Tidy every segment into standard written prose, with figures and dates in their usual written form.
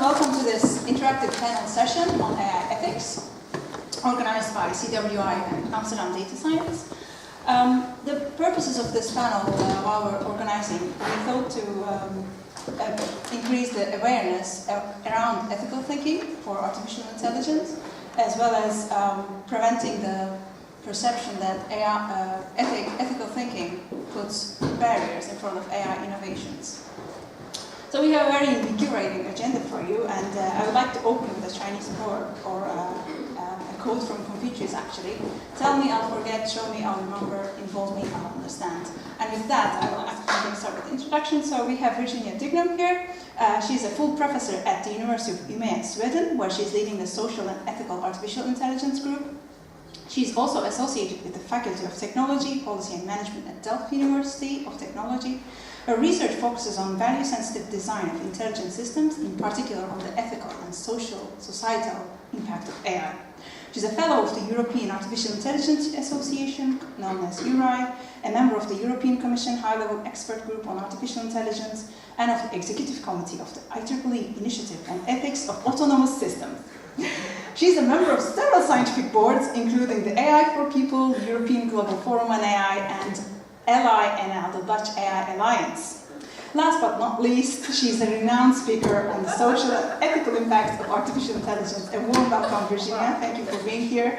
welcome to this interactive panel session on AI ethics, organized by CWI and Amsterdam Data Science. The purposes of this panel, while we're organizing, we thought to increase the awareness around ethical thinking for artificial intelligence, as well as preventing the perception that ethical thinking puts barriers in front of AI innovations. So we have a very invigorating agenda for you, and I would like to open with a Chinese proverb, or a quote from Confucius actually. Tell me, I'll forget, show me, I'll remember, involve me, I'll understand. And with that, I will actually start with the introduction. So we have Virginia Dignum here. She's a full professor at the University of Umeå, Sweden, where she's leading the Social and Ethical Artificial Intelligence group. She's also associated with the Faculty of Technology, Policy and Management at Delft University of Technology. Her research focuses on value-sensitive design of intelligent systems, in particular on the ethical and societal impact of AI. She's a fellow of the European Artificial Intelligence Association, known as EURI, a member of the European Commission High-Level Expert Group on Artificial Intelligence, and of the Executive Committee of the IEEE Initiative on Ethics of Autonomous Systems. She's a member of several scientific boards, including the AI for People, European Global Forum on AI, and LINL, the Dutch AI Alliance. Last but not least, she's a renowned speaker on the social and ethical impacts of artificial intelligence. A warm welcome, Virginia. Thank you for being here.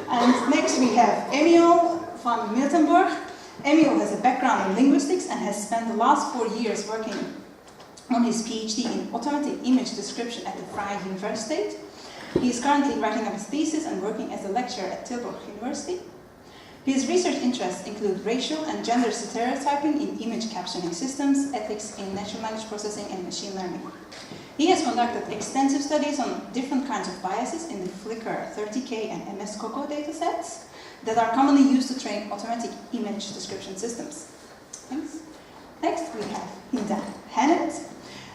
And next we have Emiel van Miltenburg. Emiel has a background in linguistics and has spent the last 4 years working on his PhD in automatic image description at the Vrije Universiteit. He is currently writing up his thesis and working as a lecturer at Tilburg University. His research interests include racial and gender stereotyping in image captioning systems, ethics in natural language processing, and machine learning. He has conducted extensive studies on different kinds of biases in the Flickr 30K and MS COCO datasets that are commonly used to train automatic image description systems. Thanks. Next, we have Hinda Haned.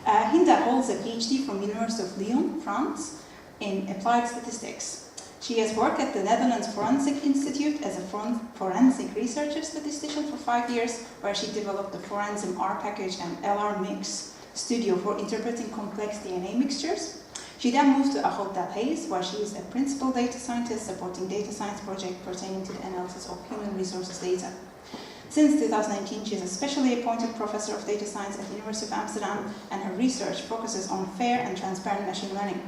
Hinda holds a PhD from the University of Lyon, France, in applied statistics. She has worked at the Netherlands Forensic Institute as a forensic researcher statistician for 5 years, where she developed the Forensum R package and LR Mix studio for interpreting complex DNA mixtures. She then moved to Ahold Delhaize, where she is a principal data scientist supporting data science projects pertaining to the analysis of human resources data. Since 2019, she is a specially appointed professor of data science at the University of Amsterdam, and her research focuses on fair and transparent machine learning.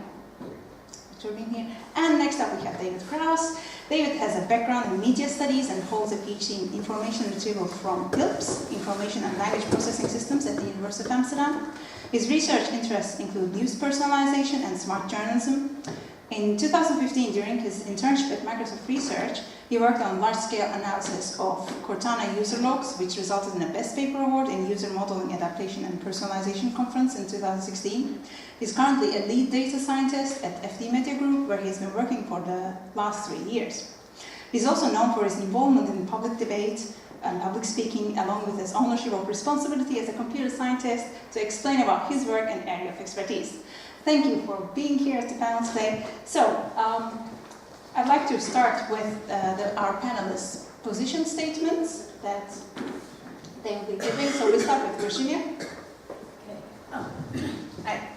Being here. And next up we have David Graus. David has a background in media studies and holds a PhD in information retrieval from ILPS, Information and Language Processing Systems, at the University of Amsterdam. His research interests include news personalization and smart journalism. In 2015, during his internship at Microsoft Research, he worked on large-scale analysis of Cortana user logs, which resulted in a Best Paper Award in User Modeling, Adaptation and Personalization Conference in 2016. He's currently a lead data scientist at FD Media Group, where he's been working for the last 3 years. He's also known for his involvement in public debate and public speaking, along with his ownership of responsibility as a computer scientist, to explain about his work and area of expertise. Thank you for being here at the panel today. So, I'd like to start with our panelists' position statements that they will be giving. So we start with Virginia. Okay. Hi.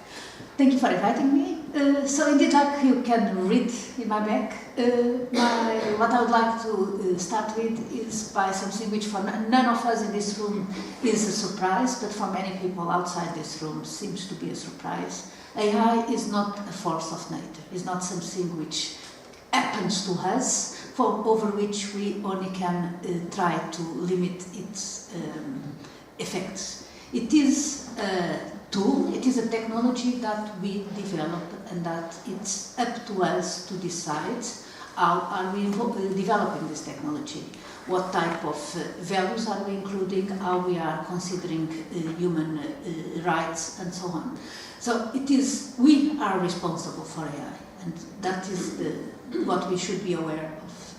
Thank you for inviting me. So indeed, like you can read in my back, what I would like to start with is by something which for none of us in this room is a surprise, but for many people outside this room seems to be a surprise. AI is not a force of nature. It's not something which happens to us, over which we only can try to limit its effects. It is a tool, it is a technology that we develop, and that it's up to us to decide how are we developing this technology, what type of values are we including, how we are considering human rights, and so on. So it is, we are responsible for AI, and that is what we should be aware of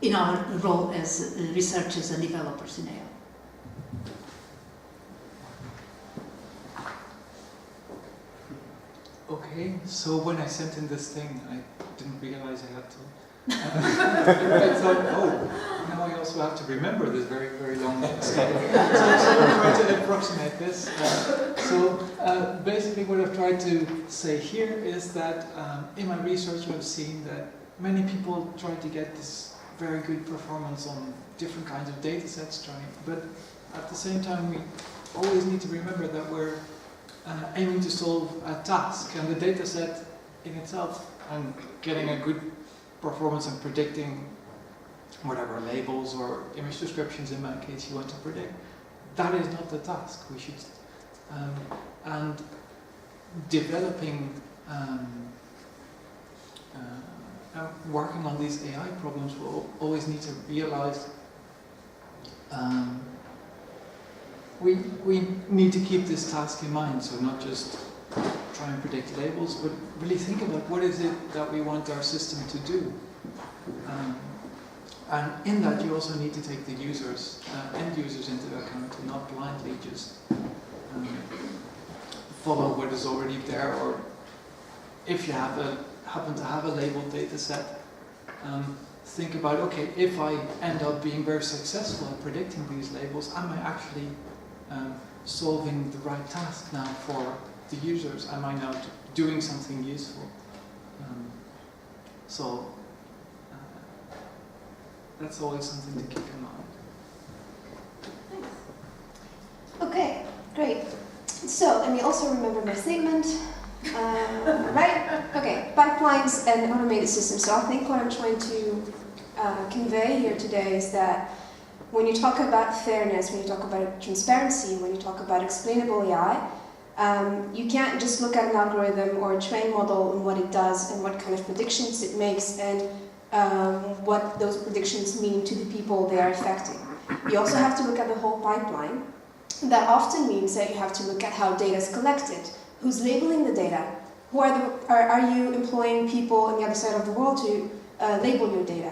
in our role as researchers and developers in AI. Okay, so when I sent in this thing, I didn't realize I had to I thought, oh, now I also have to remember this very, very long text. So I'm trying to approximate this. Basically what I've tried to say here is that in my research I've seen that many people try to get this very good performance on different kinds of data sets, but at the same time we always need to remember that we're aiming to solve a task, and the data set in itself and getting a good performance and predicting whatever labels or image descriptions in my case you want to predict, that is not the task. We should and developing working on these AI problems we'll always need to realize we need to keep this task in mind, so not just try and predict labels, but really think about what is it that we want our system to do. And in that you also need to take the users, end users into account, and not blindly just follow what is already there, or if you happen to have a labeled data set, think about, okay, if I end up being very successful at predicting these labels, am I actually solving the right task now for the users? Am I now doing something useful? That's always something to keep in mind. Okay, great. So, let me also remember my statement. Right? Okay, pipelines and automated systems. So I think what I'm trying to convey here today is that when you talk about fairness, when you talk about transparency, when you talk about explainable AI, you can't just look at an algorithm or a trained model and what it does and what kind of predictions it makes and what those predictions mean to the people they are affecting. You also have to look at the whole pipeline. That often means that you have to look at how data is collected, who's labeling the data, are you employing people on the other side of the world to label your data?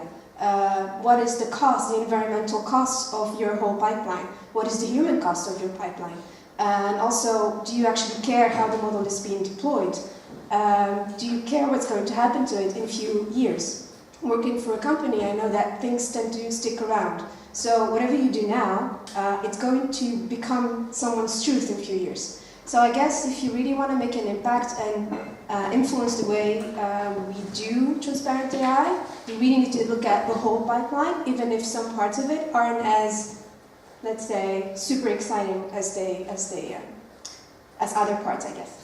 What is the cost, the environmental cost of your whole pipeline? What is the human cost of your pipeline? And also, do you actually care how the model is being deployed? Do you care what's going to happen to it in a few years? Working for a company, I know that things tend to stick around. So whatever you do now, it's going to become someone's truth in a few years. So I guess if you really want to make an impact and influence the way we do transparent AI, you really need to look at the whole pipeline, even if some parts of it aren't as, let's say, super exciting as other parts, I guess.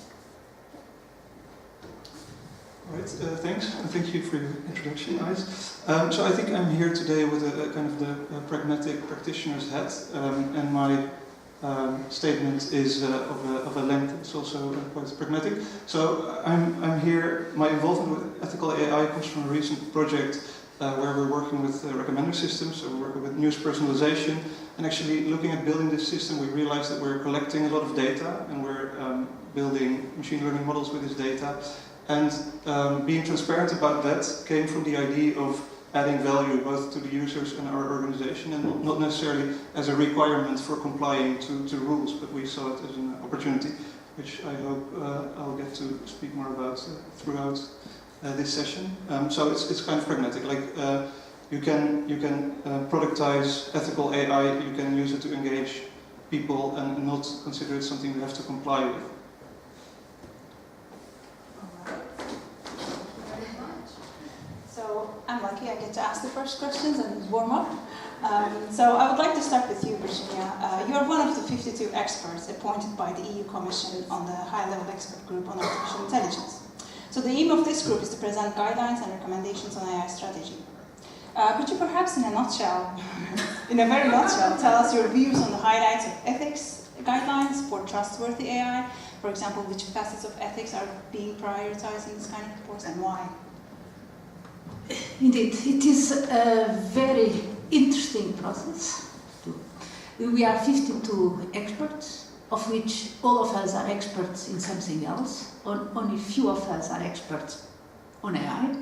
All right, thanks, and thank you for your introduction, guys. So I think I'm here today with a kind of the pragmatic practitioner's hat, and my statement is of a length. It's also quite pragmatic. So I'm here. My involvement with ethical AI comes from a recent project where we're working with recommender systems. So we're working with news personalization, and actually looking at building this system, we realized that we're collecting a lot of data, and we're building machine learning models with this data. And being transparent about that came from the idea of adding value both to the users and our organization, and not necessarily as a requirement for complying to rules, but we saw it as an opportunity, which I hope I'll get to speak more about throughout this session. So it's kind of pragmatic. Like you can productize ethical AI, you can use it to engage people and not consider it something we have to comply with. So I'm lucky I get to ask the first questions and warm up. So I would like to start with you, Virginia. You are one of the 52 experts appointed by the EU Commission on the high-level expert group on artificial intelligence. So the aim of this group is to present guidelines and recommendations on AI strategy. Could you perhaps in a very nutshell, tell us your views on the highlights of ethics guidelines for trustworthy AI? For example, which facets of ethics are being prioritized in this kind of reports and why? Indeed, it is a very interesting process. We are 52 experts, of which all of us are experts in something else. Only few of us are experts on AI.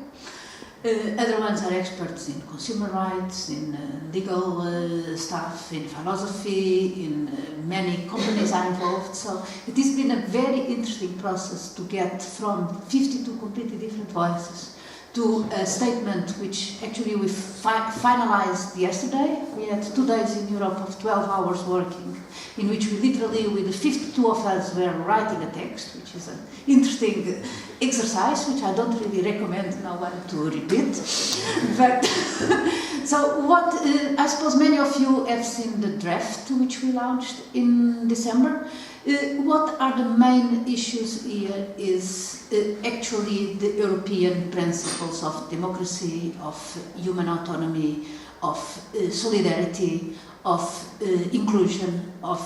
Other ones are experts in consumer rights, in legal stuff, in philosophy, in many companies are involved. So it has been a very interesting process to get from 52 completely different voices to a statement which actually we finalized yesterday. We had 2 days in Europe of 12 hours working, in which we literally, with the 52 of us, were writing a text, which is an interesting exercise, which I don't really recommend no one to repeat. But so what, I suppose many of you have seen the draft which we launched in December. What are the main issues here is actually the European principles of democracy, of human autonomy, of solidarity, of inclusion, of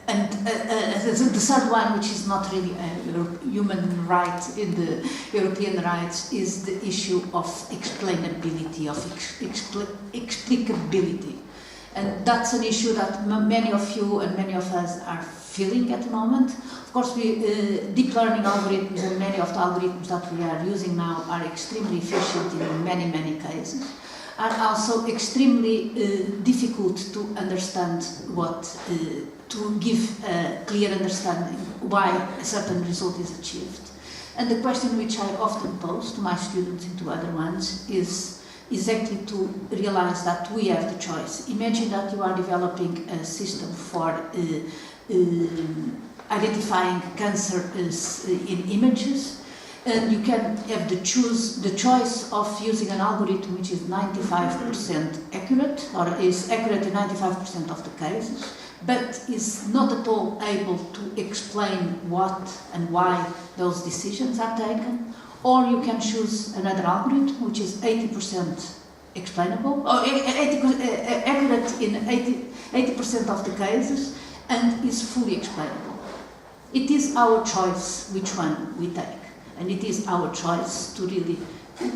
and the third one, which is not really a human right in the European rights, is the issue of explainability, of explicability. And that's an issue that many of you and many of us are feeling at the moment. Of course, deep learning algorithms and many of the algorithms that we are using now are extremely efficient in many, many cases, are also extremely difficult to understand to give a clear understanding why a certain result is achieved. And the question which I often pose to my students and to other ones is exactly to realize that we have the choice. Imagine that you are developing a system for identifying cancer in images, and you can have the choice of using an algorithm which is 95% accurate, or is accurate in 95% of the cases, but is not at all able to explain what and why those decisions are taken. Or you can choose another algorithm which is 80% explainable, or accurate in 80% of the cases, and is fully explainable. It is our choice which one we take, and it is our choice to really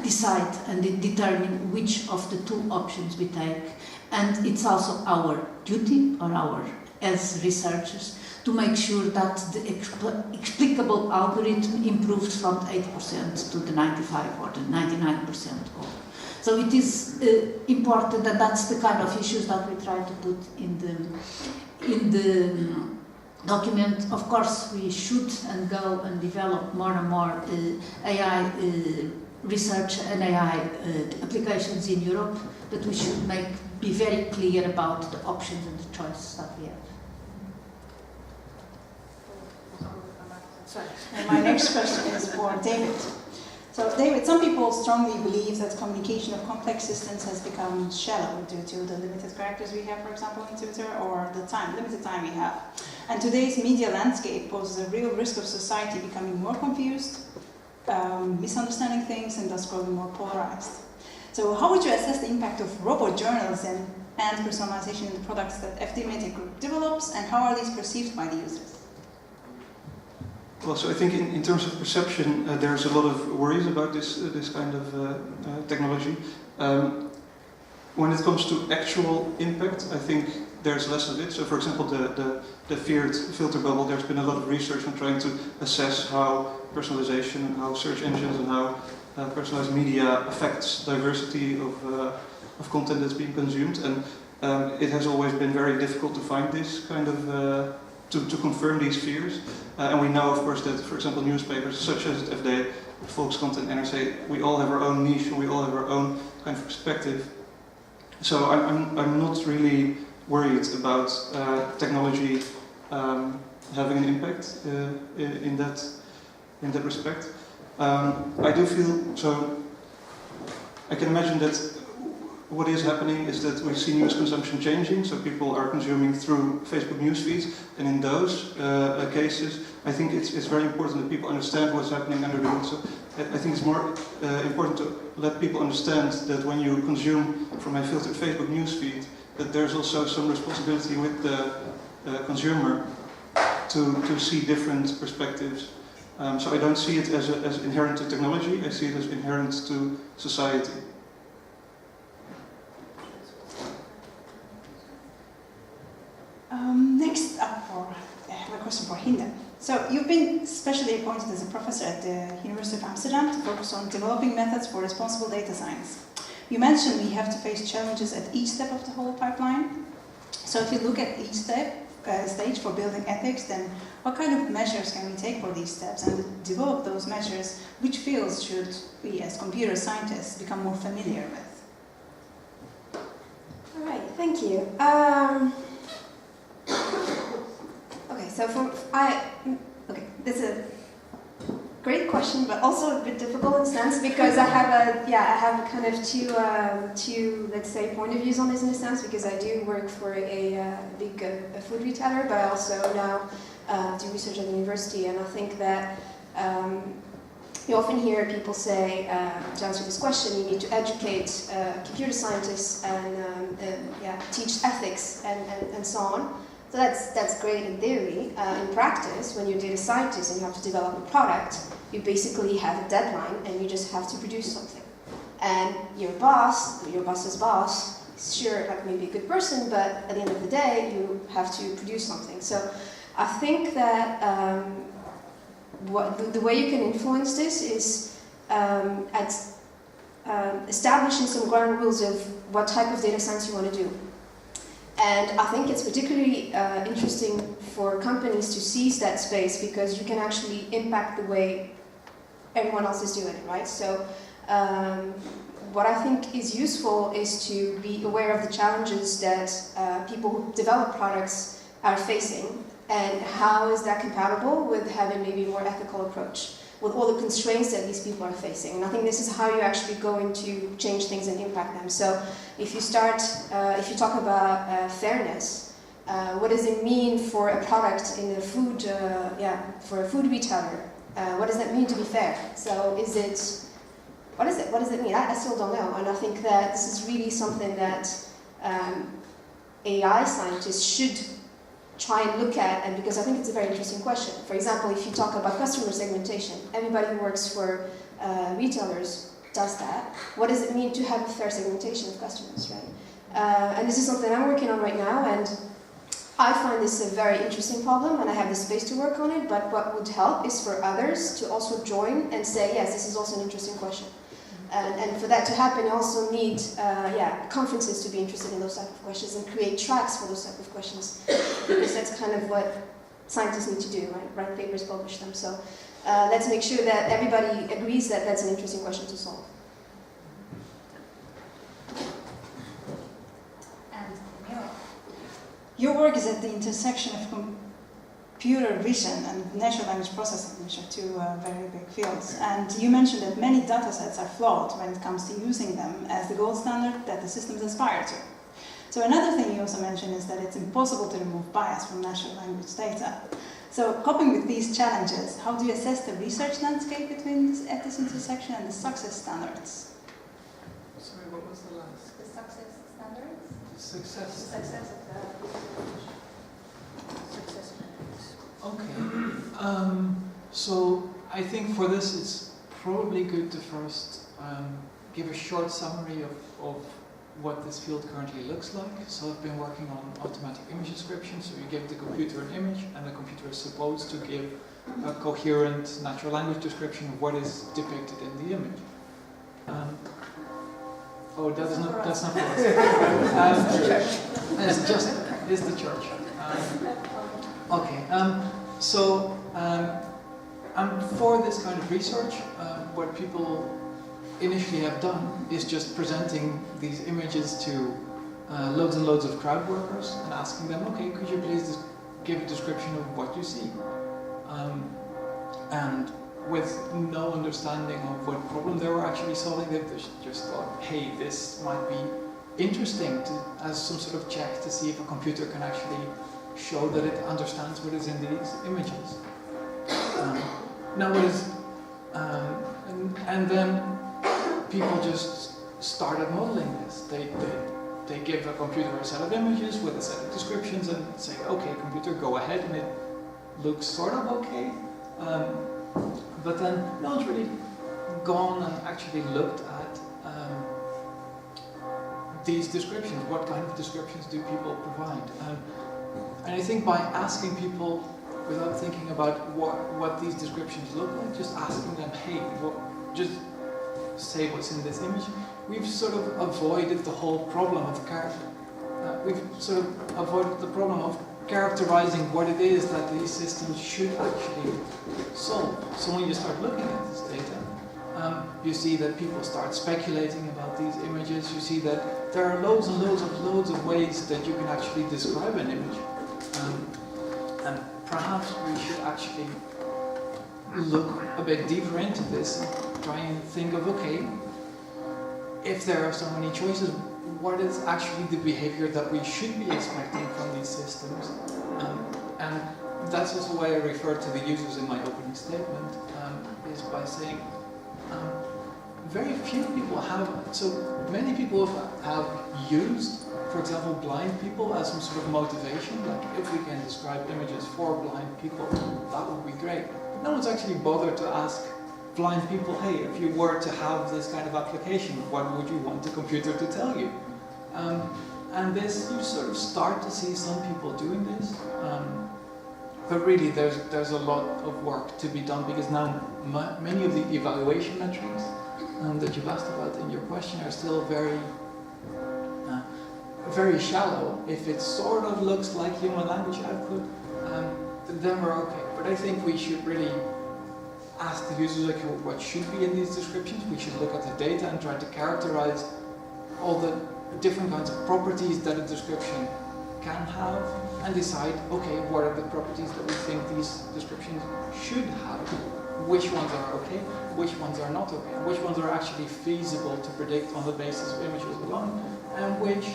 decide and determine which of the two options we take, and it's also our duty, or our, as researchers, to make sure that the explicable algorithm improves from 80% to the 95 or the 99% goal. So it is important, and that's the kind of issues that we try to put in the document. Of course, we should and go and develop more and more AI research and AI applications in Europe, but we should be very clear about the options and the choices that we have. Sorry. And my next question is for David. So David, some people strongly believe that communication of complex systems has become shallow due to the limited characters we have, for example, in Twitter, or the limited time we have. And today's media landscape poses a real risk of society becoming more confused, misunderstanding things, and thus growing more polarized. So how would you assess the impact of robot journalism and personalization in the products that FD Media Group develops, and how are these perceived by the users? Well, so I think in terms of perception, there's a lot of worries about this kind of technology. When it comes to actual impact, I think there's less of it. So, for example, the feared filter bubble, there's been a lot of research on trying to assess how personalization and how search engines and how personalized media affects diversity of content that's being consumed. And it has always been very difficult to find this kind of to confirm these fears. And we know, of course, that, for example, newspapers such as FD, Volkskrant and NRC, we all have our own niche and we all have our own kind of perspective. So I'm not really worried about technology having an impact in that respect. I do feel, so I can imagine that what is happening is that we see news consumption changing, so people are consuming through Facebook news feeds, and in those cases, I think it's very important that people understand what's happening under the hood. So I think it's more important to let people understand that when you consume from a filtered Facebook news feed, that there's also some responsibility with the consumer to see different perspectives. So I don't see it as inherent to technology, I see it as inherent to society. Next up, I have a question for Hinda. So you've been specially appointed as a professor at the University of Amsterdam to focus on developing methods for responsible data science. You mentioned we have to face challenges at each step of the whole pipeline. So if you look at each step, stage for building ethics, then what kind of measures can we take for these steps and develop those measures? Which fields should we as computer scientists become more familiar with? All right, thank you. Okay, so this is a great question, but also a bit difficult in a sense because I have kind of two let's say point of views on this in a sense because I do work for a big food retailer, but I also now do research at the university, and I think that you often hear people say to answer this question you need to educate computer scientists and teach ethics and so on. So that's great in theory. In practice, when you're a data scientist and you have to develop a product, you basically have a deadline and you just have to produce something. And your boss's boss, sure, like maybe a good person, but at the end of the day, you have to produce something. So I think that the way you can influence this is establishing some ground rules of what type of data science you want to do. And I think it's particularly interesting for companies to seize that space because you can actually impact the way everyone else is doing it, right? So what I think is useful is to be aware of the challenges that people who develop products are facing and how is that compatible with having maybe a more ethical approach with all the constraints that these people are facing. And I think this is how you're actually going to change things and impact them. So if you talk about fairness, what does it mean for a product in a food, for a food retailer? What does that mean to be fair? So what is it? What does it mean? I still don't know. And I think that this is really something that AI scientists should try and look at, and because I think it's a very interesting question. For example, if you talk about customer segmentation, everybody who works for retailers does that. What does it mean to have a fair segmentation of customers, right? And this is something I'm working on right now, and I find this a very interesting problem, and I have the space to work on it, but what would help is for others to also join and say, yes, this is also an interesting question. And for that to happen, you also need conferences to be interested in those type of questions and create tracks for those type of questions, because that's kind of what scientists need to do, right? Write papers, publish them. So let's make sure that everybody agrees that that's an interesting question to solve. And Emiel, your work is at the intersection of computer vision and natural language processing, which are two very big fields. And you mentioned that many data sets are flawed when it comes to using them as the gold standard that the systems aspire to. So another thing you also mentioned is that it's impossible to remove bias from natural language data. So coping with these challenges, how do you assess the research landscape at this intersection and the success standards? Sorry, what was the last? The success standards? Success. Success of the success. Okay. So I think for this it's probably good to first give a short summary of what this field currently looks like. So I've been working on automatic image description. So you give the computer an image and the computer is supposed to give a coherent natural language description of what is depicted in the image. That's not for us. It's the church. Okay, so for this kind of research, what people initially have done is just presenting these images to loads and loads of crowd workers and asking them, okay, could you please give a description of what you see? And with no understanding of what problem they were actually solving, they just thought, hey, this might be interesting as some sort of check to see if a computer can actually show that it understands what is in these images. And then people just started modeling this. They give a computer a set of images with a set of descriptions and say, okay, computer, go ahead, and it looks sort of okay. But then no one's really gone and actually looked at these descriptions. What kind of descriptions do people provide? And I think by asking people without thinking about what these descriptions look like, just asking them, hey, just say what's in this image, we've sort of avoided the whole problem of character. We've sort of avoided the problem of characterizing what it is that these systems should actually solve. So when you start looking at this data, you see that people start speculating about these images. You see that there are loads and loads of ways that you can actually describe an image. And perhaps we should actually look a bit deeper into this and try and think of, okay, if there are so many choices, what is actually the behavior that we should be expecting from these systems? And that's also why I refer to the users in my opening statement, is by saying very few people have, so many people have used, for example, blind people as some sort of motivation, like if we can describe images for blind people, that would be great. But no one's actually bothered to ask blind people, hey, if you were to have this kind of application, what would you want the computer to tell you? And this, you sort of start to see some people doing this, but really there's a lot of work to be done, because now many of the evaluation metrics that you've asked about in your question are still very shallow. If it sort of looks like human language output, then we're okay. But I think we should really ask the users, like, what should be in these descriptions. We should look at the data and try to characterize all the different kinds of properties that a description can have, and decide, okay, what are the properties that we think these descriptions should have? Which ones are okay, which ones are not okay, which ones are actually feasible to predict on the basis of images alone, and which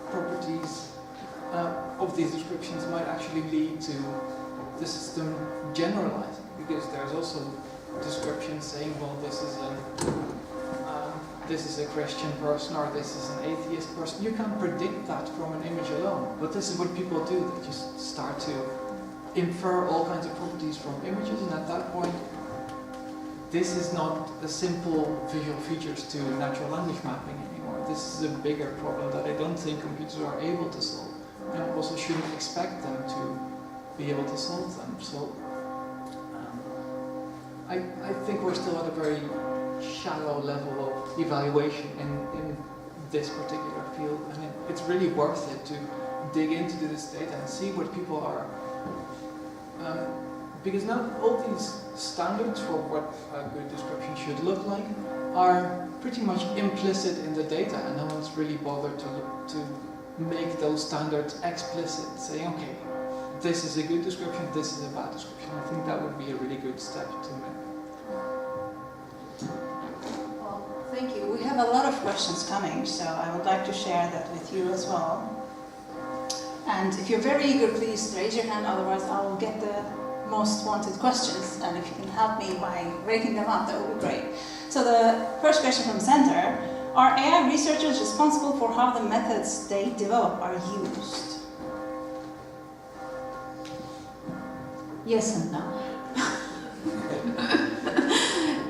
properties of these descriptions might actually lead to the system generalizing, because there's also descriptions saying, well, this is a Christian person, or this is an atheist person. You can't predict that from an image alone, but this is what people do. They just start to infer all kinds of properties from images, and at that point, this is not a simple visual features to natural language mapping anymore. This is a bigger problem that I don't think computers are able to solve, and also shouldn't expect them to be able to solve them. So I think we're still at a very shallow level of evaluation in this particular field, and it's really worth it to dig into this data and see what people are, because now all these standards for what a good description should look like are pretty much implicit in the data, and no one's really bothered to make those standards explicit, saying, okay, this is a good description, this is a bad description. I think that would be a really good step to make. Well, thank you. We have a lot of questions coming, so I would like to share that with you as well. And if you're very eager, please raise your hand, otherwise I will get the most wanted questions, and if you can help me by rating them up, that would be great. So the first question from Center: are AI researchers responsible for how the methods they develop are used? Yes and no.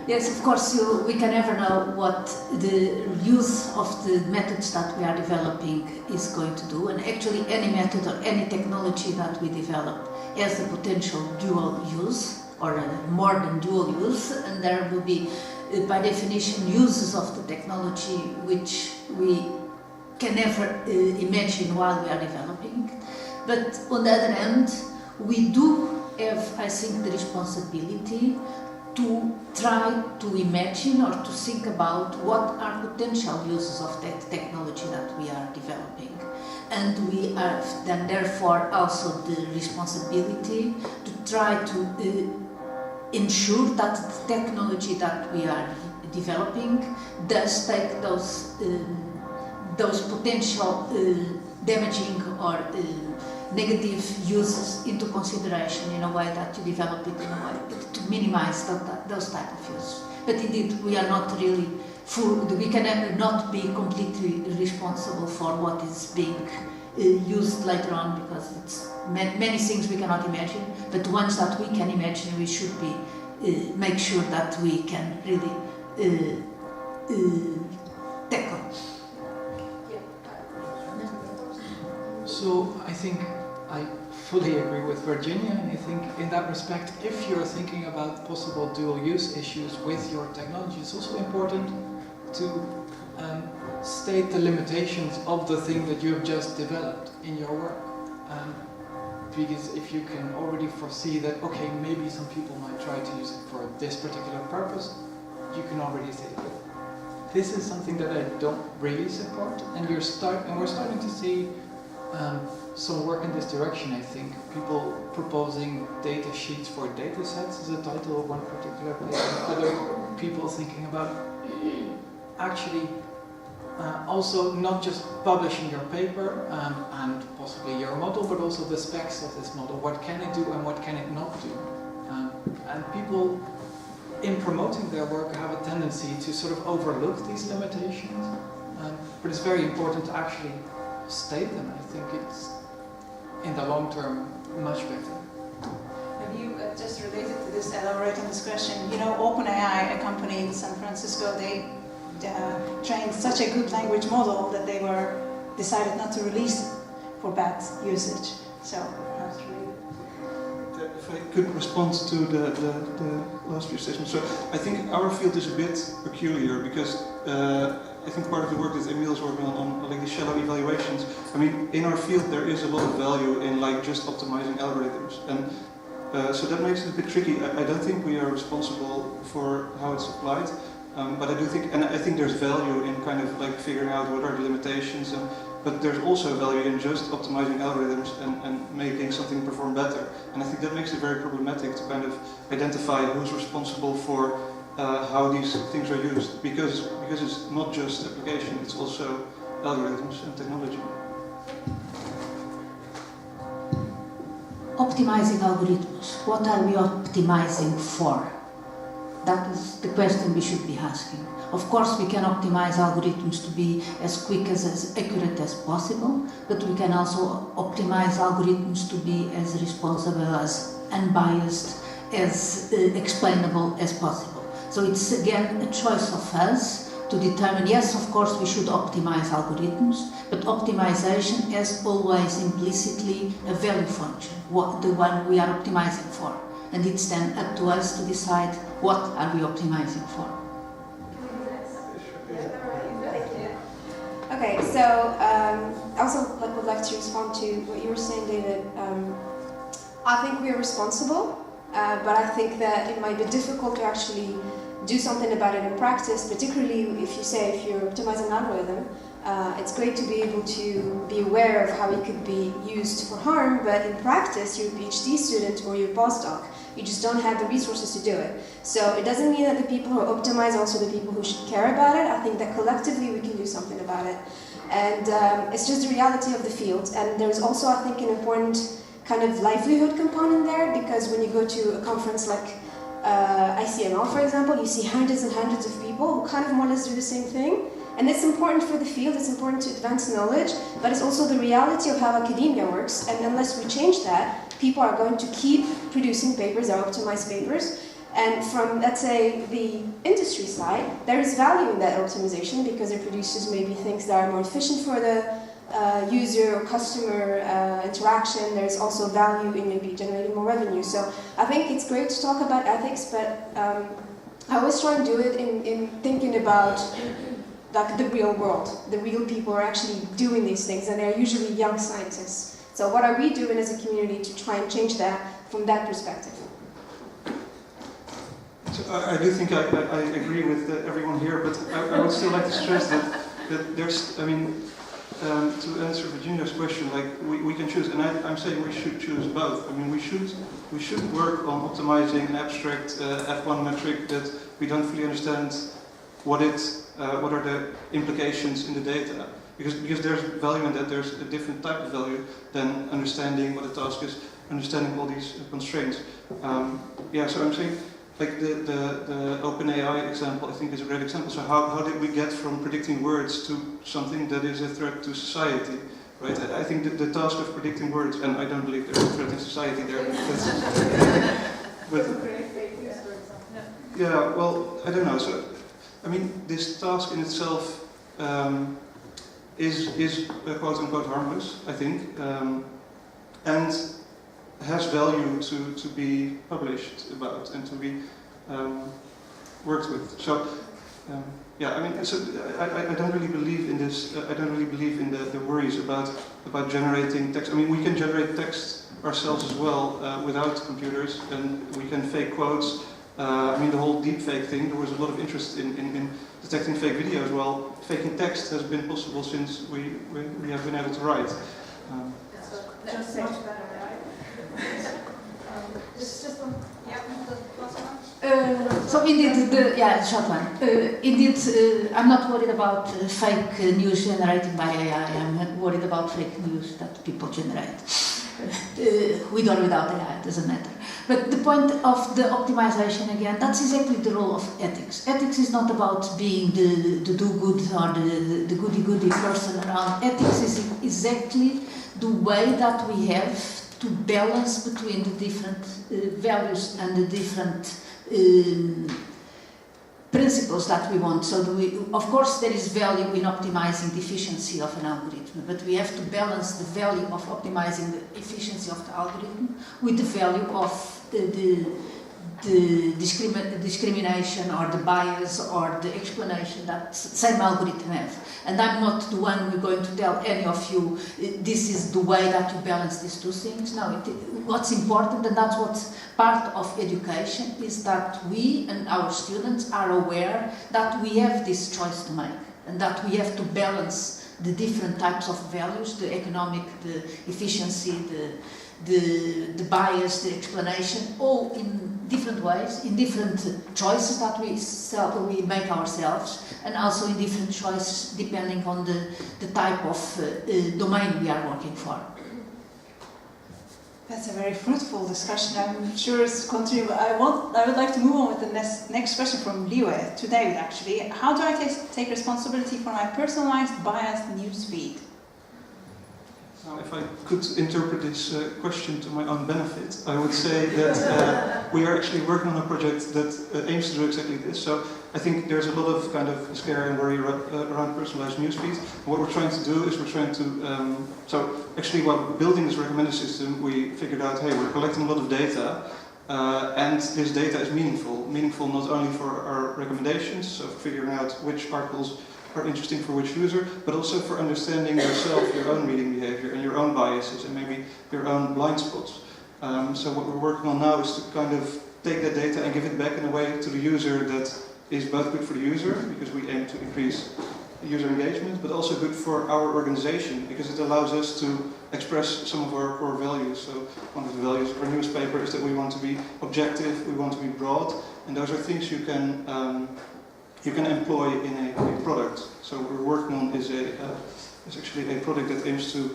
Yes, of course, we can never know what the use of the methods that we are developing is going to do. And actually, any method or any technology that we develop has the potential dual use, or more than dual use, and there will be, by definition, uses of the technology which we can never imagine while we are developing. But on the other hand, we do have, I think, the responsibility to try to imagine or to think about what are potential uses of that technology that we are developing. And we have then therefore also the responsibility to try to ensure that the technology that we are developing does take those potential damaging or negative uses into consideration in a way that you develop it in a way to minimize those type of uses. But indeed, we are not really we can not be completely responsible for what is being used later on, because it's many things we cannot imagine, but the ones that we can imagine, we should be make sure that we can really tackle. So I think I fully agree with Virginia, and I think in that respect, if you're thinking about possible dual use issues with your technology, it's also important to state the limitations of the thing that you have just developed in your work. because if you can already foresee that, okay, maybe some people might try to use it for this particular purpose, you can already say, this is something that I don't really support, and we're starting to see some work in this direction, I think. People proposing data sheets for data sets is a title of one particular paper. Other people thinking about actually also not just publishing your paper and possibly your model, but also the specs of this model. What can it do and what can it not do? And people in promoting their work have a tendency to sort of overlook these limitations. But it's very important to actually state them. I think it's, in the long term, much better. Have you, just related to this, elaborate on this question, you know, OpenAI, a company in San Francisco, they trained such a good language model that they decided not to release it for bad usage. So, perhaps if I could respond to the last few statements. So I think our field is a bit peculiar because I think part of the work that Emiel is working on like the shallow evaluations. I mean, in our field there is a lot of value in like just optimizing algorithms, and so that makes it a bit tricky. I don't think we are responsible for how it's applied, but I do think, and I think there's value in kind of like figuring out what are the limitations, but there's also value in just optimizing algorithms and making something perform better. And I think that makes it very problematic to kind of identify who's responsible for how these things are used, because it's not just application, it's also algorithms and technology. Optimizing algorithms. What are we optimizing for? That is the question we should be asking. Of course, we can optimize algorithms to be as quick as accurate as possible, but we can also optimize algorithms to be as responsible, as unbiased, as explainable as possible. So it's again a choice of us to determine, yes, of course we should optimize algorithms, but optimization has always implicitly a value function, the one we are optimizing for. And it's then up to us to decide what are we optimizing for. Okay, so I also would like to respond to what you were saying, David. I think we are responsible, but I think that it might be difficult to actually do something about it in practice, particularly if you're optimizing an algorithm. It's great to be able to be aware of how it could be used for harm, but in practice, you're a PhD student or you're a postdoc. You just don't have the resources to do it. So it doesn't mean that the people who optimize are also the people who should care about it. I think that collectively we can do something about it. And it's just the reality of the field. And there's also, I think, an important kind of livelihood component there, because when you go to a conference like ICML, for example, you see hundreds and hundreds of people who kind of more or less do the same thing. And it's important for the field, it's important to advance knowledge, but it's also the reality of how academia works. And unless we change that, people are going to keep producing papers, or optimized papers. And from, let's say, the industry side, there is value in that optimization because it produces maybe things that are more efficient for the user or customer interaction. There's also value in maybe generating more revenue. So I think it's great to talk about ethics, but I always try and do it in thinking about like the real world. The real people are actually doing these things, and they're usually young scientists. So what are we doing as a community to try and change that from that perspective? So I do think I agree with everyone here, but I would still like to stress that there's, I mean, to answer Virginia's question, like we can choose, and I'm saying we should choose both. I mean, we should work on optimizing an abstract F1 metric that we don't fully understand what are the implications in the data. Because there's value in that, there's a different type of value than understanding what the task is, understanding all these constraints. Yeah, so I'm saying, like the OpenAI example, I think is a great example. So how did we get from predicting words to something that is a threat to society, right? I think that the task of predicting words, and I don't believe there's a threat in society there. But, yeah, well, I don't know. So, I mean, this task in itself is quote-unquote harmless, I think, and has value to be published about and to be worked with. So, yeah, I mean, so I don't really believe in this. I don't really believe in the worries about generating text. I mean, we can generate text ourselves as well without computers, and we can fake quotes. I mean, the whole deepfake thing, there was a lot of interest in detecting fake videos. Well, faking text has been possible since we have been able to write. Just much better, right? Just one. Yeah, the last one. So indeed, the short one. Indeed, I'm not worried about fake news generated by AI. I'm worried about fake news that people generate. With or without AI, it doesn't matter. But the point of the optimization, again, that's exactly the role of ethics. Ethics is not about being the do-good or the goody-goody person around. Ethics is exactly the way that we have to balance between the different values and the different principles that we want. So of course there is value in optimizing the efficiency of an algorithm, but we have to balance the value of optimizing the efficiency of the algorithm with the value of the discrimination or the bias or the explanation that same algorithm have. And I'm not the one who's going to tell any of you this is the way that you balance these two things. No, what's important, and that's what's part of education, is that we and our students are aware that we have this choice to make and that we have to balance the different types of values, the economic, the efficiency, the bias, the explanation, all in different ways, in different choices that we make ourselves, and also in different choices depending on the type of domain we are working for. That's a very fruitful discussion. I'm sure it's continuing. I would like to move on with the next question from Liwe, to David actually. How do I take responsibility for my personalized, biased news feed? Now, if I could interpret this question to my own benefit, I would say that we are actually working on a project that aims to do exactly this. So I think there's a lot of kind of scare and worry around personalized newsfeeds. What we're trying to do is so actually while building this recommender system, we figured out, hey, we're collecting a lot of data, and this data is meaningful not only for our recommendations, so figuring out which articles are interesting for which user, but also for understanding yourself, your own reading behavior, and your own biases, and maybe your own blind spots. So what we're working on now is to kind of take that data and give it back in a way to the user that is both good for the user, because we aim to increase user engagement, but also good for our organization, because it allows us to express some of our core values. So one of the values of our newspaper is that we want to be objective, we want to be broad, and those are things you can employ in a product. So what we're working on is actually a product that aims to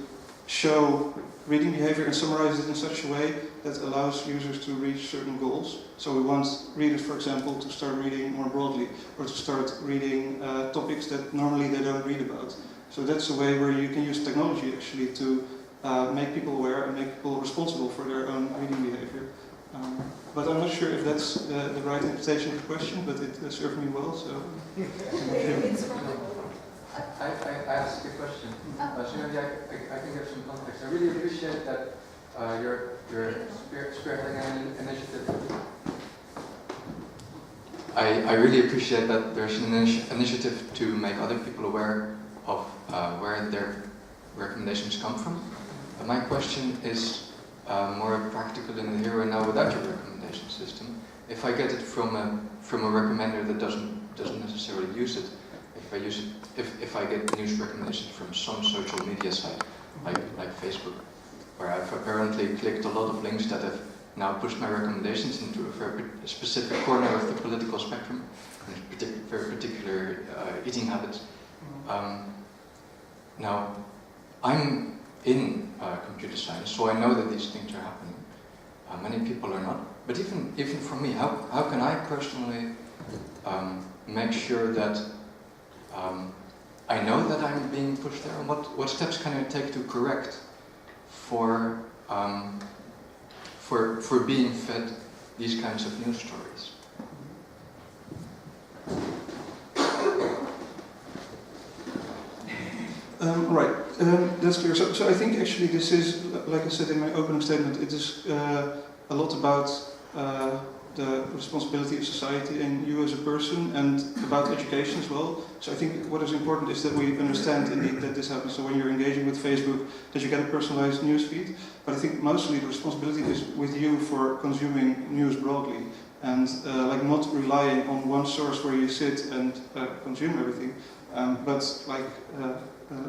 show reading behavior and summarize it in such a way that allows users to reach certain goals. So we want readers, for example, to start reading more broadly, or to start reading topics that normally they don't read about. So that's a way where you can use technology actually to make people aware and make people responsible for their own reading behavior. But I'm not sure if that's the right interpretation of the question, but it served me well, so... I asked a question. So maybe I can give some context. I really appreciate that you're spearheading an initiative. I really appreciate that there's an initiative to make other people aware of where their recommendations come from. But my question is more practical in the here and now without your recommendation system. If I get it from a recommender that doesn't necessarily use it, if I get news recommendations from some social media site like Facebook, where I've apparently clicked a lot of links that have now pushed my recommendations into a very specific corner of the political spectrum, and very particular eating habits. Now, I'm in computer science, so I know that these things are happening. Many people are not. But even for me, how can I personally make sure that I know that I'm being pushed there? And what steps can I take to correct for being fed these kinds of news stories? Right, that's clear. So I think actually this is, like I said in my opening statement, it is a lot about the responsibility of society and you as a person, and about education as well. So I think what is important is that we understand indeed that this happens. So when you're engaging with Facebook, that you get a personalized newsfeed. But I think mostly the responsibility is with you for consuming news broadly, and like not relying on one source where you sit and consume everything, but like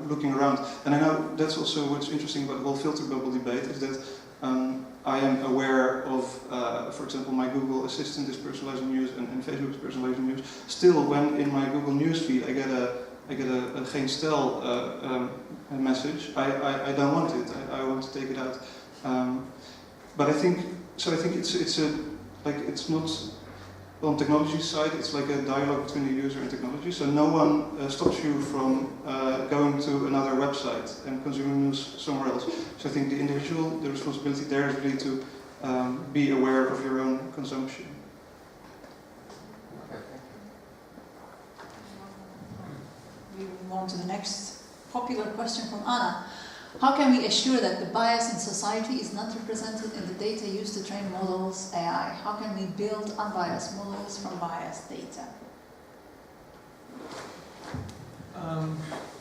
looking around. And I know that's also what's interesting about the whole filter bubble debate, is that I am aware of, for example, my Google Assistant is personalizing news and Facebook is personalizing news. Still, when in my Google News feed I get a geen stel message, I don't want it. I want to take it out. But I think it's not on technology side. It's like a dialogue between the user and technology. So no one stops you from going to another website and consuming news somewhere else. So I think the responsibility there is really to be aware of your own consumption. We move on to the next popular question from Anna. How can we assure that the bias in society is not represented in the data used to train models AI? How can we build unbiased models from biased data?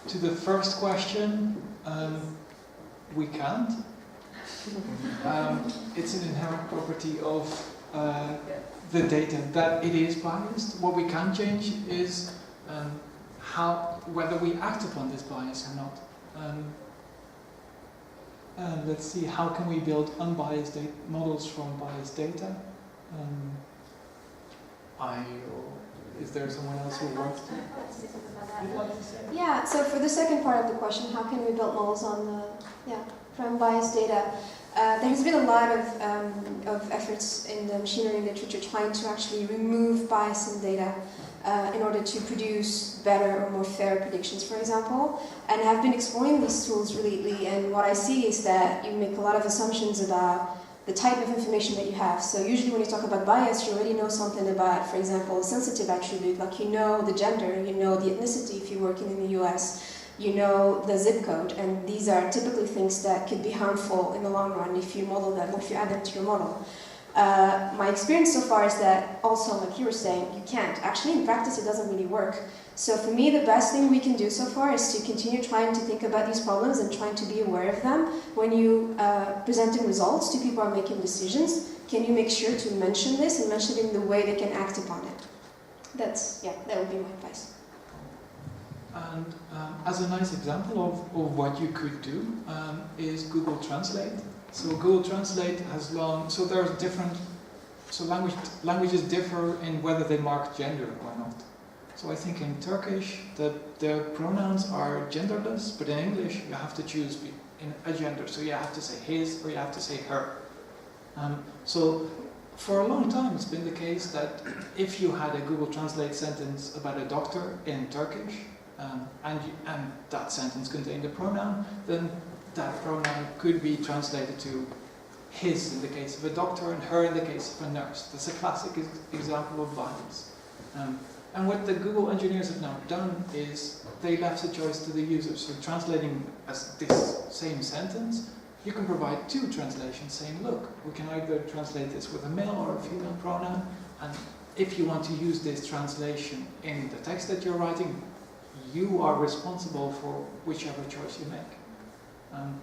To the first question, we can't. It's an inherent property of the data that it is biased. What we can change is whether we act upon this bias or not. Let's see, how can we build unbiased models from biased data? Is there someone else who wants to? Yeah, so for the second part of the question, how can we build models from biased data? There has been a lot of efforts in the machine learning literature trying to actually remove bias in data in order to produce better or more fair predictions, for example. And I've been exploring these tools lately, and what I see is that you make a lot of assumptions about the type of information that you have. So usually when you talk about bias, you already know something about, for example, a sensitive attribute, like you know the gender, you know the ethnicity if you're working in the US, you know the zip code, and these are typically things that could be harmful in the long run if you model them, or if you add them to your model. My experience so far is that also, like you were saying, you can't. Actually, in practice, it doesn't really work. So for me, the best thing we can do so far is to continue trying to think about these problems and trying to be aware of them. When you presenting results to people who are making decisions, can you make sure to mention this and mention it in the way they can act upon it? That would be my advice. And as a nice example of what you could do is Google Translate. So Google Translate has languages differ in whether they mark gender or not. So I think in Turkish the pronouns are genderless, but in English you have to choose in a gender. So you have to say his or you have to say her. So for a long time it's been the case that if you had a Google Translate sentence about a doctor in Turkish, and that sentence contained a pronoun, then that pronoun could be translated to his in the case of a doctor and her in the case of a nurse. That's a classic example of bias. And what the Google engineers have now done is they left the choice to the user. So translating as this same sentence, you can provide two translations saying, look, we can either translate this with a male or a female pronoun, and if you want to use this translation in the text that you're writing, you are responsible for whichever choice you make.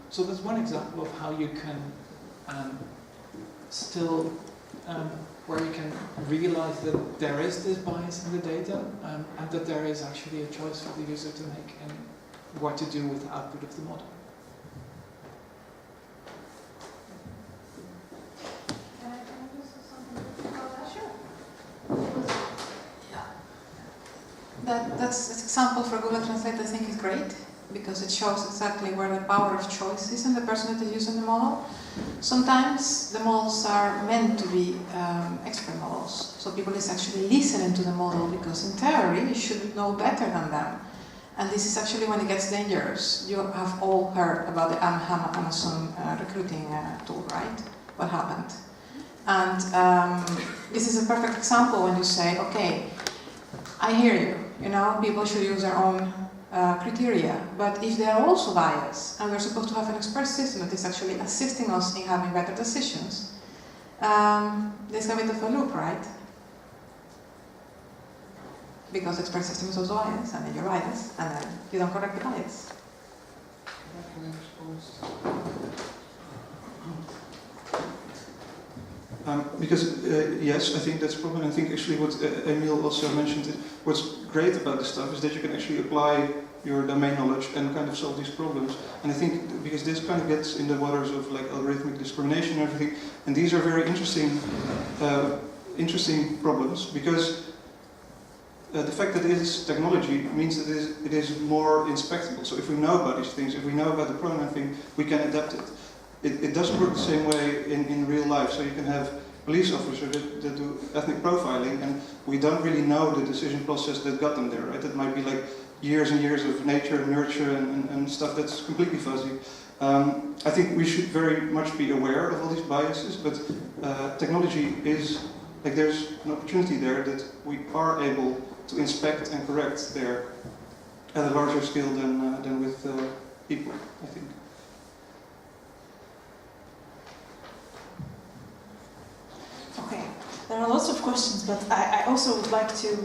So that's one example of how you can where you can realize that there is this bias in the data, and that there is actually a choice for the user to make and what to do with the output of the model. Can I just say something about that? Sure. That's an example for Google Translate I think is great, because it shows exactly where the power of choice is in the person that is using the model. Sometimes the models are meant to be expert models, so people is actually listening to the model because in theory you should know better than them. And this is actually when it gets dangerous. You have all heard about the Amazon recruiting tool, right? What happened? And this is a perfect example when you say, okay, I hear you, people should use their own criteria, but if they are also biased, and we're supposed to have an expert system that is actually assisting us in having better decisions, there's a bit of a loop, right? Because expert system is also biased, and then you're biased, and then you don't correct the bias. Because yes, I think that's a problem. I think actually what Emiel also mentioned, what's great about this stuff is that you can actually apply your domain knowledge and kind of solve these problems. And I think because this kind of gets in the waters of like algorithmic discrimination and everything, and these are very interesting, interesting problems because the fact that it is technology means that it is more inspectable. So if we know about these things, if we know about the pronoun thing, we can adapt it. It doesn't work the same way in real life. So you can have police officers that do ethnic profiling, and we don't really know the decision process that got them there, right? It might be like years and years of nature and nurture and stuff that's completely fuzzy. I think we should very much be aware of all these biases, but technology is, like there's an opportunity there that we are able to inspect and correct there at a larger scale than with people, I think. Okay, there are lots of questions, but I also would like to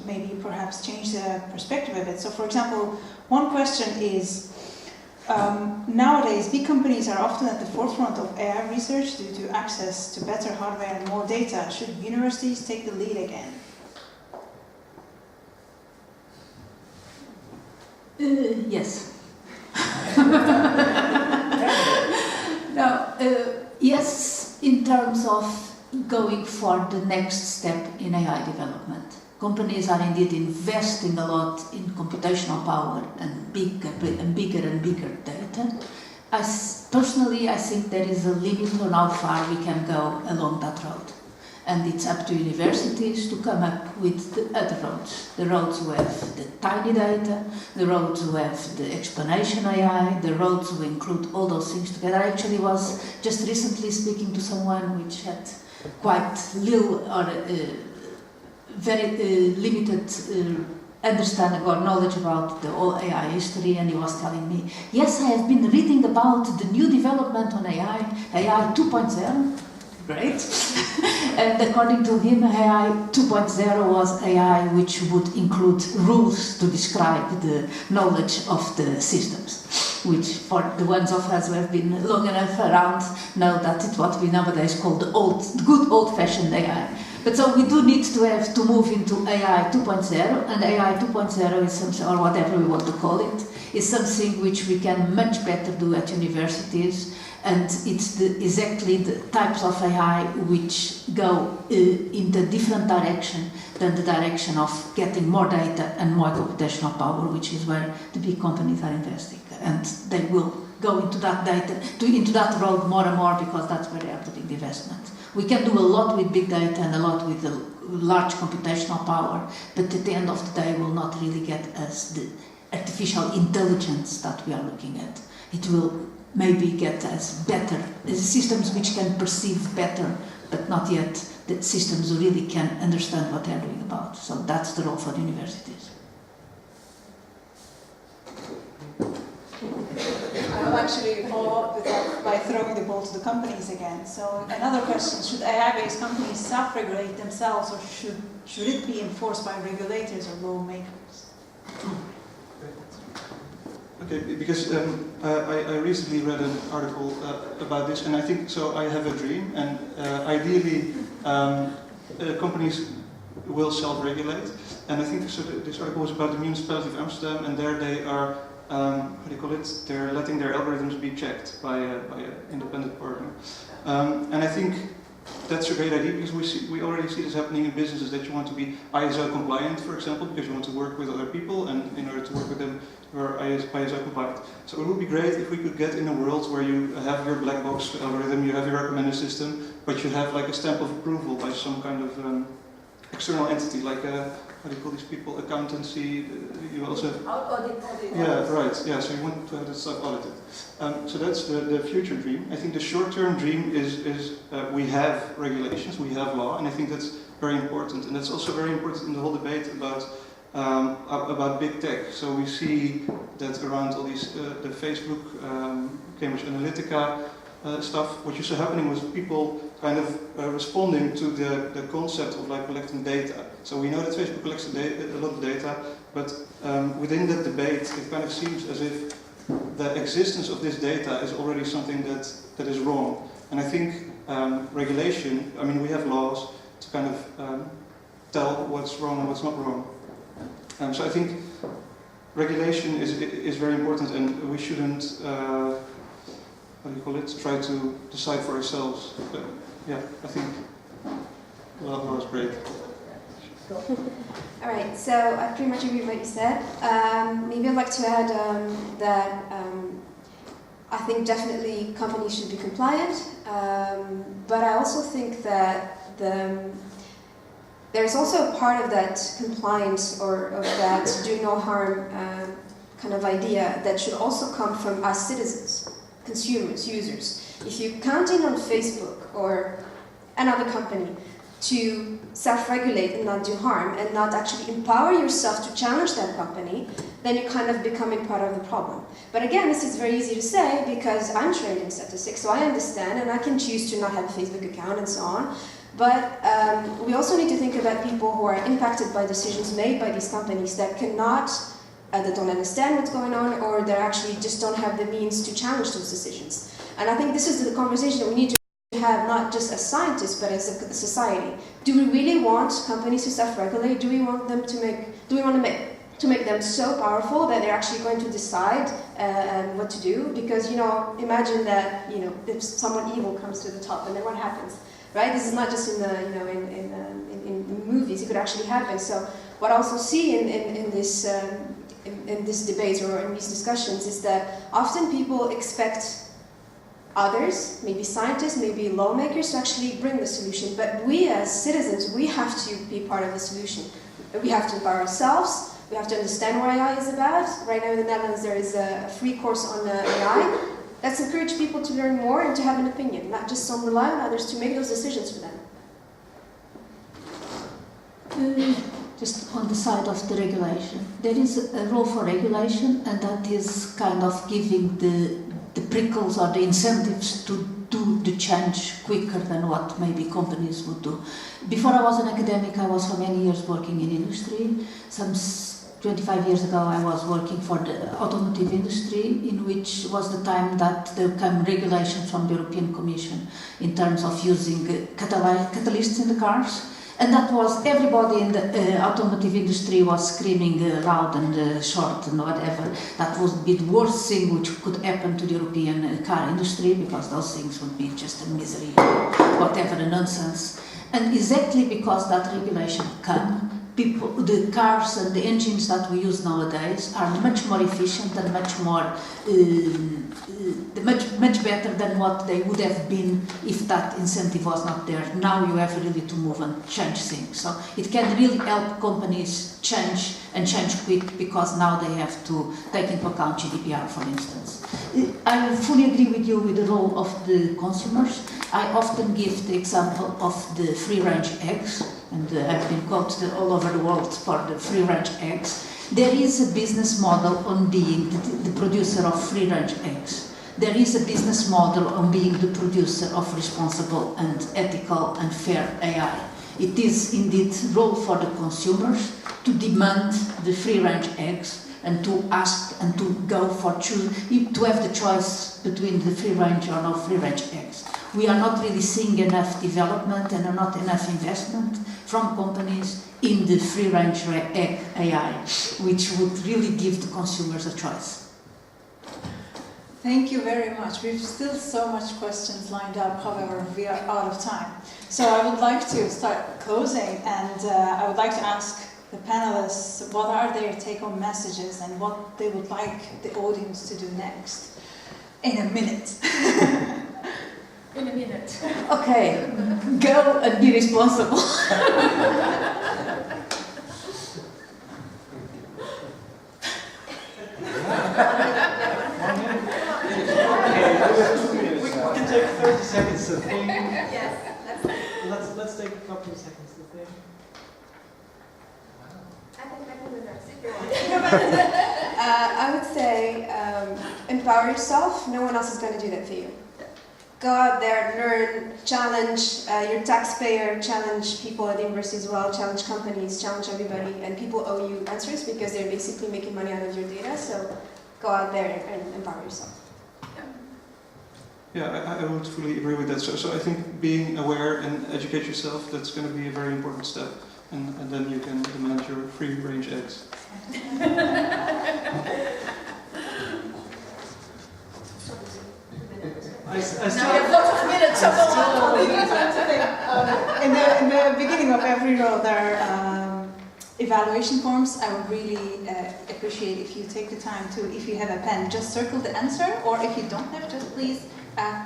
maybe perhaps change the perspective a bit. So for example, one question is, nowadays big companies are often at the forefront of AI research due to access to better hardware and more data. Should universities take the lead again? Yes. Now, yes, in terms of going for the next step in AI development. Companies are indeed investing a lot in computational power and bigger and bigger data. Personally, I think there is a limit on how far we can go along that road. And it's up to universities to come up with the other roads. The roads who have the tiny data, the roads who have the explanation AI, the roads who include all those things together. I actually was just recently speaking to someone which had quite little or very limited understanding or knowledge about the whole AI history, and he was telling me, yes, I have been reading about the new development on AI 2.0. Great. And according to him, AI 2.0 was AI which would include rules to describe the knowledge of the systems, which for the ones of us who have been long enough around know that it's what we nowadays call the good old-fashioned AI. But so we do need to have to move into AI 2.0, and AI 2.0 is something, or whatever we want to call it, is something which we can much better do at universities. And it's exactly the types of AI which go in the different direction than the direction of getting more data and more computational power, which is where the big companies are investing. And they will go into that into that road more and more, because that's where they are putting the investment. We can do a lot with big data and a lot with the large computational power, but at the end of the day will not really get us the artificial intelligence that we are looking at. It will maybe get us better systems which can perceive better, but not yet the systems who really can understand what they're doing about. So that's the role for the universities. I will actually follow up with that by throwing the ball to the companies again. So another question, should AI-based companies self-regulate themselves, or should it be enforced by regulators or lawmakers? Okay, because I recently read an article about this, and I think, so I have a dream, and ideally companies will self-regulate, and I think so this article was about the municipality of Amsterdam, and there they are, how do you call it, they're letting their algorithms be checked by an independent partner. And I think that's a great idea, because we already see this happening in businesses, that you want to be ISO compliant, for example, because you want to work with other people, and in order to work with them, you are ISO compliant. So it would be great if we could get in a world where you have your black box algorithm, you have your recommender system, but you have like a stamp of approval by some kind of external entity, like how do you call these people, accountancy, you also have... Audit. Yeah, right, yeah, so you want to have that stuff audited. So that's the future dream. I think the short-term dream is we have regulations, we have law, and I think that's very important. And that's also very important in the whole debate about big tech. So we see that around all these, the Facebook, Cambridge Analytica, stuff, what you saw happening was people kind of responding to the concept of like collecting data. So we know that Facebook collects a lot of data, but within that debate, it kind of seems as if the existence of this data is already something that is wrong. And I think regulation, I mean, we have laws to kind of tell what's wrong and what's not wrong. So I think regulation is very important, and we shouldn't, how do you call it, try to decide for ourselves. But yeah, I think that was great. All right, so I pretty much agree with what you said. Maybe I'd like to add that I think definitely companies should be compliant, but I also think that there's also a part of that compliance or of that do no harm kind of idea that should also come from us citizens, consumers, users. If you count in on Facebook or another company to self-regulate and not do harm and not actually empower yourself to challenge that company, then you're kind of becoming part of the problem. But again, this is very easy to say because I'm trained in statistics, so I understand and I can choose to not have a Facebook account and so on. But we also need to think about people who are impacted by decisions made by these companies that cannot, that don't understand what's going on, or that actually just don't have the means to challenge those decisions. And I think this is the conversation that we need to have, not just as scientists, but as a society. Do we really want companies to self-regulate? Do we want them to make them so powerful that they're actually going to decide what to do? Because, you know, imagine that, you know, if someone evil comes to the top, and then what happens? Right? This is not just in the, you know, in movies. It could actually happen. So what I also see in this debate or in these discussions is that often people expect others, maybe scientists, maybe lawmakers, to actually bring the solution. But we as citizens, we have to be part of the solution. We have to empower ourselves. We have to understand what AI is about. Right now in the Netherlands, there is a free course on AI. Let's encourage people to learn more and to have an opinion, not just rely on others to make those decisions for them. Just on the side of the regulation, there is a role for regulation, and that is kind of giving the prickles or the incentives to do the change quicker than what maybe companies would do. Before I was an academic, I was for many years working in industry. Some 25 years ago, I was working for the automotive industry, in which was the time that there came regulation from the European Commission in terms of using catalysts in the cars. And that was, everybody in the automotive industry was screaming loud and short and whatever. That would be the worst thing which could happen to the European car industry, because those things would be just a misery, whatever, a nonsense. And exactly because that regulation came, the cars and the engines that we use nowadays are much more efficient and much more, much better than what they would have been if that incentive was not there. Now you have really to move and change things. So it can really help companies change and change quick, because now they have to take into account GDPR, for instance. I fully agree with you with the role of the consumers. I often give the example of the free-range eggs, and I've been quoted all over the world for the free-range eggs. There is a business model on being the producer of free-range eggs. There is a business model on being the producer of responsible and ethical and fair AI. It is indeed a role for the consumers to demand the free-range eggs and to ask and to go for to have the choice between the free-range or no free-range eggs. We are not really seeing enough development and not enough investment from companies in the free-range egg AI, which would really give the consumers a choice. Thank you very much. We've still so much questions lined up, however, we are out of time. So I would like to start closing, and I would like to ask the panelists what are their take-home messages and what they would like the audience to do next. In a minute. In a minute. Okay, go and be responsible. We can take 30 seconds to think. Yes. Let's take a couple of seconds to think. I would say empower yourself. No one else is going to do that for you. go out there, learn, challenge your taxpayer, challenge people at the university as well, challenge companies, challenge everybody, and people owe you answers because they're basically making money out of your data, so go out there and empower yourself. Yeah, I would fully agree with that. So I think being aware and educate yourself, that's going to be a very important step. And then you can demand your free-range eggs. Now we have lots of minutes, so in the beginning of every role there are evaluation forms. I would really appreciate if you take the time to, if you have a pen, just circle the answer, or if you don't have, just please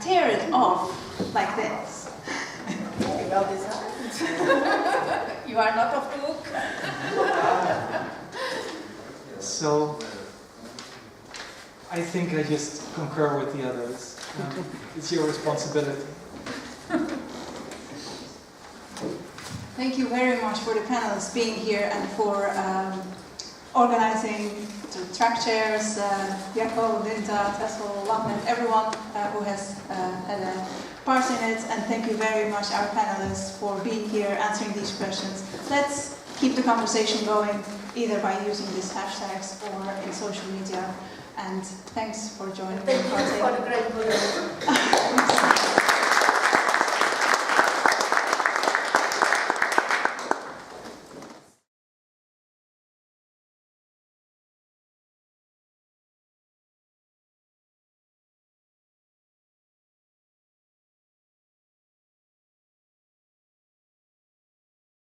tear it off like this. Well designed. You are not off the hook. So, I think I just concur with the others. It's your responsibility. Thank you very much for the panelists being here and for organizing the track chairs, Jaco, Linda, Tessel, Lachman, everyone who has had a part in it. And thank you very much, our panelists, for being here, answering these questions. Let's keep the conversation going, either by using these hashtags or in social media. And thanks for joining. Thank you for the great